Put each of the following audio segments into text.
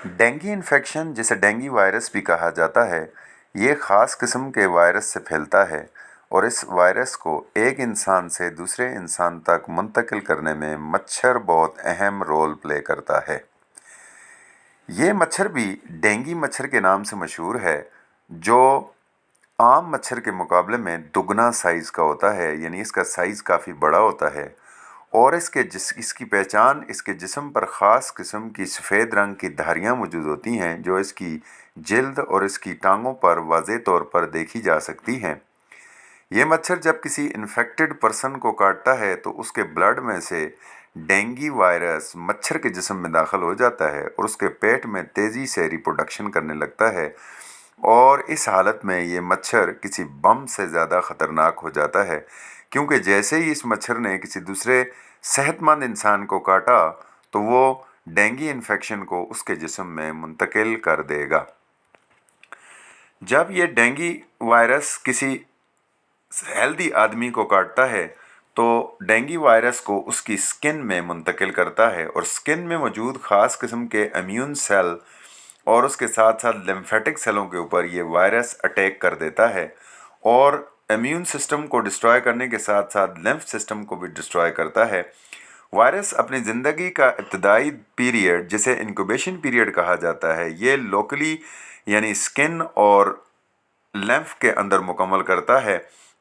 Dengue infection, جسے dengue virus بھی کہا جاتا ہے، یہ خاص قسم کے وائرس سے پھیلتا ہے اور اس وائرس کو ایک انسان سے دوسرے انسان تک منتقل کرنے میں مچھر بہت اہم رول پلے کرتا ہے۔ یہ مچھر بھی ڈینگی مچھر کے نام سے مشہور ہے، جو عام مچھر کے مقابلے میں دگنا سائز کا ہوتا ہے، یعنی اس کا سائز کافی بڑا ہوتا ہے، اور اس کی پہچان اس کے جسم پر خاص قسم کی سفید رنگ کی دھاریاں موجود ہوتی ہیں، جو اس کی جلد اور اس کی ٹانگوں پر واضح طور پر دیکھی جا سکتی ہیں۔ یہ مچھر جب کسی انفیکٹڈ پرسن کو کاٹتا ہے تو اس کے بلڈ میں سے ڈینگی وائرس مچھر کے جسم میں داخل ہو جاتا ہے اور اس کے پیٹ میں تیزی سے ریپروڈکشن کرنے لگتا ہے، اور اس حالت میں یہ مچھر کسی بم سے زیادہ خطرناک ہو جاتا ہے، کیونکہ جیسے ہی اس مچھر نے کسی دوسرے صحت مند انسان کو کاٹا تو وہ ڈینگی انفیکشن کو اس کے جسم میں منتقل کر دے گا۔ جب یہ ڈینگی وائرس کسی ہیلدی آدمی کو کاٹتا ہے تو ڈینگی وائرس کو اس کی سکن میں منتقل کرتا ہے، اور سکن میں موجود خاص قسم کے امیون سیل اور اس کے ساتھ ساتھ لیمفیٹک سیلوں کے اوپر یہ وائرس اٹیک کر دیتا ہے، اور امیون سسٹم کو ڈسٹرائے کرنے کے ساتھ ساتھ لیمف سسٹم کو بھی ڈسٹرائے کرتا ہے۔ وائرس اپنی زندگی کا ابتدائی پیریڈ، جسے انکوبیشن پیریڈ کہا جاتا ہے، یہ لوکلی یعنی سکن اور لیمف کے اندر مکمل کرتا ہے،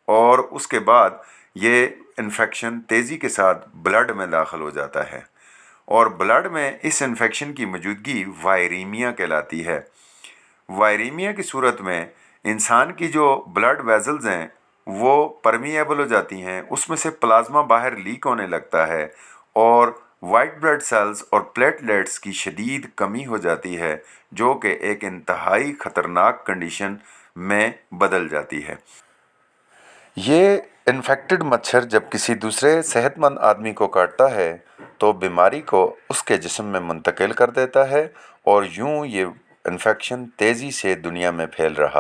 اور اس کے بعد یہ انفیکشن تیزی کے ساتھ بلڈ میں داخل ہو جاتا ہے، اور بلڈ میں اس انفیکشن کی موجودگی وائریمیا کہلاتی ہے۔ وائریمیا کی صورت میں انسان کی جو بلڈ ویزلز ہیں وہ پرمیبل ہو جاتی ہیں، اس میں سے پلازما باہر لیک ہونے لگتا ہے، اور وائٹ بلڈ سیلز اور پلیٹلیٹس کی شدید کمی ہو جاتی ہے، جو کہ ایک انتہائی خطرناک کنڈیشن میں بدل جاتی ہے۔ یہ انفیکٹڈ مچھر جب کسی دوسرے صحت مند آدمی کو کاٹتا ہے تو بیماری کو اس کے جسم میں منتقل کر دیتا ہے، اور یوں یہ انفیکشن تیزی سے دنیا میں پھیل رہا ہے۔